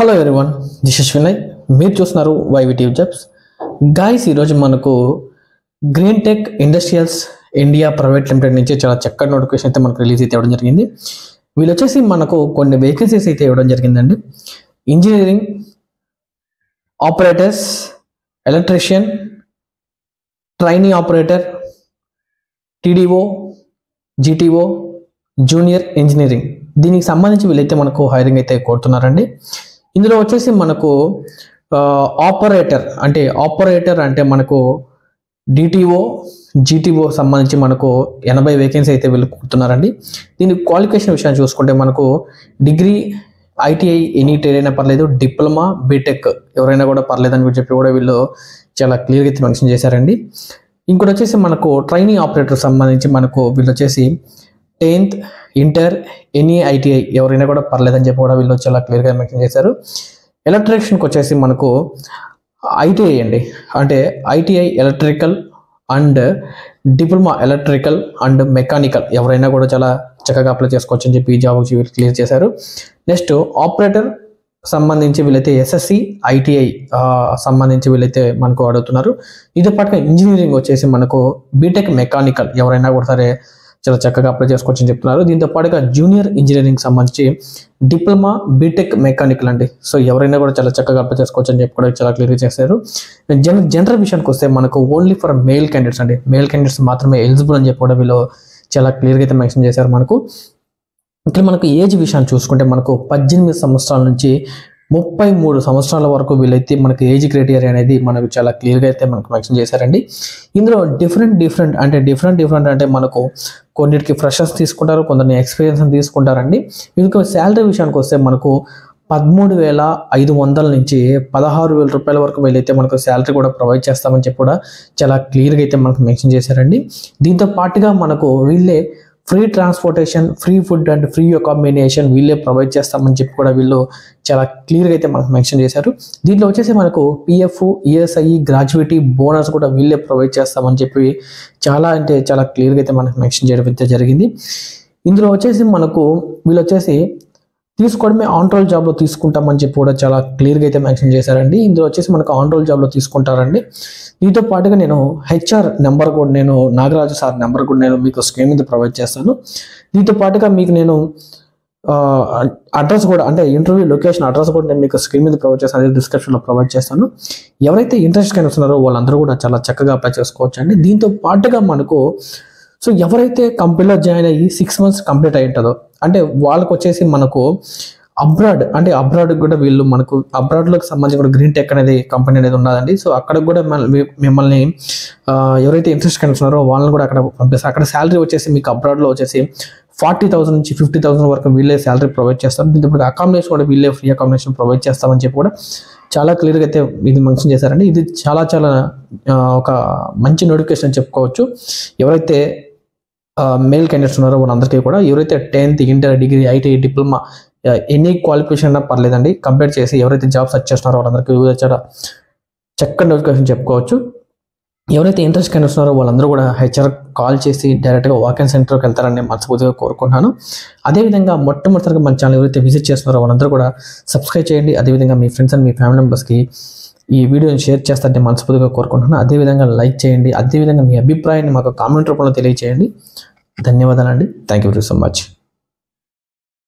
Hello everyone, this is Vinay. మీరు చూస్తున్నారు వైవిటీ jobs. Guys, ఈరోజు మనకు green tech industrials India private limited నుంచి చాలా చక్కటి నోటిఫికేషన్ అయితే మనకు రిలీజ్ అయితే ఇవ్వడం జరిగింది. వీళ్ళు వచ్చేసి మనకు కొన్ని వేకెన్సీస్ అయితే ఇవ్వడం జరిగిందండి. Engineering operators, electrician, trainee operator, TDO, GTO, junior engineering, దీనికి సంబంధించి వీళ్ళైతే మనకు హైరింగ్ అయితే కోరుతున్నారండి. ఇందులో వచ్చేసి మనకు ఆపరేటర్ అంటే మనకు డిటిఓ, జీటీఓ సంబంధించి మనకు 80 వేకెన్సీ అయితే వీళ్ళు కోరుతున్నారండి. దీని క్వాలిఫికేషన్ విషయాన్ని చూసుకుంటే మనకు డిగ్రీ, ఐటీఐ ఎనీ ట్రేడ్ అయినా పర్లేదు, డిప్లొమా, బీటెక్ ఎవరైనా కూడా పర్లేదు అని చెప్పి కూడా వీళ్ళు చాలా క్లియర్గా అయితే మెన్షన్ చేశారండి. ఇంకోటి వచ్చేసి మనకు ట్రైనింగ్ ఆపరేటర్ సంబంధించి మనకు వీళ్ళు వచ్చేసి 10th ఇంటర్ ఎనీ ఐటీఐ ఎవరైనా కూడా పర్లేదని చెప్పి కూడా వీళ్ళు చాలా క్లియర్గా మెన్షన్ చేశారు. ఎలక్ట్రీషియన్కి వచ్చేసి మనకు ఐటీఐ అండి, అంటే ITI electrical and diploma electrical and mechanical ఎవరైనా కూడా చాలా చక్కగా అప్లై చేసుకోవచ్చు అని చెప్పి ఈ జాబ్ క్లియర్ చేశారు. నెక్స్ట్ ఆపరేటర్ సంబంధించి వీళ్ళైతే ఎస్ఎస్సి, ఐటీఐ సంబంధించి వీళ్ళైతే మనకు అడుగుతున్నారు. ఇదే పాటుగా ఇంజనీరింగ్ వచ్చేసి మనకు బీటెక్ మెకానికల్ ఎవరైనా కూడా సరే చాలా చక్కగా అప్లై చేసుకోవచ్చు అని చెప్తున్నారు. దీంతో పాటుగా జూనియర్ ఇంజనీరింగ్ సంబంధించి డిప్లొమా, బీటెక్ మెకానికల్ అండి. సో ఎవరైనా కూడా చాలా చక్కగా అప్లై చేసుకోవచ్చు అని చెప్పి కూడా చాలా క్లియర్గా చేశారు. జనరల్ విషయానికి వస్తే మనకు ఓన్లీ ఫర్ మేల్ క్యాండిడేట్స్ అండి, మేల్ క్యాండిడేట్స్ మాత్రమే ఎలిజిబుల్ అని చెప్పి కూడా వీళ్ళు చాలా క్లియర్గా అయితే మెన్షన్ చేశారు. ఇక్కడ మనకు ఏజ్ విషయాన్ని చూసుకుంటే మనకు 18 సంవత్సరాల నుంచి 33 సంవత్సరాల వరకు వీళ్ళైతే మనకు ఏజ్ క్రైటీరియా అనేది మనకు చాలా క్లియర్గా అయితే మనకు మెన్షన్ చేశారండి. ఇందులో డిఫరెంట్ అంటే మనకు కొన్నిటికి ఫ్రెషర్స్ తీసుకుంటారు, కొందరిని ఎక్స్పీరియన్స్ తీసుకుంటారండి. ఇందుకు శాలరీ విషయానికి వస్తే మనకు 13,500 నుంచి 16,000 రూపాయల వరకు వీళ్ళైతే మనకు శాలరీ కూడా ప్రొవైడ్ చేస్తామని చెప్పి కూడా చాలా క్లియర్గా అయితే మనకు మెన్షన్ చేశారండి. దీంతో పాటుగా మనకు వీళ్ళే free transportation, free food and free accommodation వీళ్ళే ప్రొవైడ్ చేస్తామని చెప్పి కూడా వీళ్ళు చాలా క్లియర్గా అయితే మనకు మెన్షన్ చేశారు. దీంట్లో వచ్చేసి మనకు పిఎఫ్, ఈఎస్ఐ, గ్రాడ్యుయేటీ బోనస్ కూడా వీళ్ళే ప్రొవైడ్ చేస్తామని చెప్పి చాలా క్లియర్గా అయితే మనకు మెన్షన్ చేయడం అయితే జరిగింది. ఇందులో వచ్చేసి మనకు వీళ్ళు వచ్చేసి తీసుకోవడమే ఆన్ రోల్ జాబ్లో తీసుకుంటామని చెప్పి కూడా చాలా క్లియర్గా అయితే మెన్షన్ చేశారండి. ఇందులో వచ్చేసి మనకు ఆన్ రోల్ జాబ్లో తీసుకుంటారండి. దీంతో పాటుగా నేను హెచ్ఆర్ నెంబర్ కూడా నేను నాగరాజు సార్ నెంబర్ కూడా నేను మీకు స్క్రీన్ మీద ప్రొవైడ్ చేస్తాను. దీంతో పాటుగా మీకు నేను అడ్రస్ కూడా, అంటే ఇంటర్వ్యూ లొకేషన్ అడ్రస్ కూడా నేను మీకు స్క్రీన్ మీద ప్రొవైడ్ చేస్తాను, అదే డిస్క్రిప్షన్లో ప్రొవైడ్ చేస్తాను. ఎవరైతే ఇంట్రెస్ట్ వస్తున్నారో వాళ్ళందరూ కూడా చాలా చక్కగా అప్లై చేసుకోవచ్చు అండి. దీంతో పాటుగా మనకు ఎవరైతే కంపెనీలో జాయిన్ అయ్యి 6 months కంప్లీట్ అయి ఉంటుందో, అంటే వాళ్ళకి వచ్చేసి మనకు అబ్రాడ్ కూడా వీళ్ళు మనకు అబ్రాడ్లోకి సంబంధించి కూడా గ్రీన్ టెక్ అనేది కంపెనీ అనేది ఉన్నదండి. సో అక్కడ కూడా మిమ్మల్ని ఎవరైతే ఇంట్రెస్ట్ కనిపిస్తున్నారో వాళ్ళని కూడా అక్కడ పంపిస్తారు. అక్కడ శాలరీ వచ్చేసి మీకు అబ్రాడ్లో వచ్చేసి 40,000 నుంచి 50,000 వరకు వీళ్ళే శాలరీ ప్రొవైడ్ చేస్తారు. దీంతో అకామిడేషన్ కూడా వీళ్ళే ఫ్రీ అకామిడేషన్ ప్రొవైడ్ చేస్తామని చెప్పి కూడా చాలా క్లియర్గా అయితే ఇది మెన్షన్ చేశారండి. ఇది చాలా ఒక మంచి నోటిఫికేషన్ చెప్పుకోవచ్చు. ఎవరైతే మేల్ క్యాండిడేట్స్ ఉన్నారో వాళ్ళందరికీ కూడా, ఎవరైతే 10th inter, degree, ITI, diploma any qualification అయినా పర్లేదండి, కంప్లీట్ చేసి ఎవరైతే జాబ్ సెర్చ్ చేస్తున్నారో వాళ్ళందరికీ చాలా చక్కటి నోటిఫికేషన్ చెప్పుకోవచ్చు. ఎవరైతే ఇంట్రెస్ట్ కనిపిస్తున్నారో వాళ్ళందరూ కూడా హెచ్ఆర్ కాల్ చేసి డైరెక్ట్గా వాక్-ఇన్ సెంటర్కి వెళ్తారని మనస్ఫూర్తిగా కోరుకుంటున్నాను. అదేవిధంగా మొట్టమొదటిగా మన ఛానల్ ఎవరైతే విజిట్ చేస్తున్నారో వాళ్ళందరూ కూడా సబ్స్క్రైబ్ చేయండి. అదేవిధంగా మీ ఫ్రెండ్స్ అండ్ మీ ఫ్యామిలీ మెంబర్స్కి ఈ వీడియోని షేర్ చేస్తారని మనస్ఫూర్తిగా కోరుకుంటున్నాను. అదేవిధంగా లైక్ చేయండి. అదేవిధంగా మీ అభిప్రాయాన్ని మాకు కామెంట్ రూపంలో తెలియజేయండి. ధన్యవాదాలండి. Thank you very so much.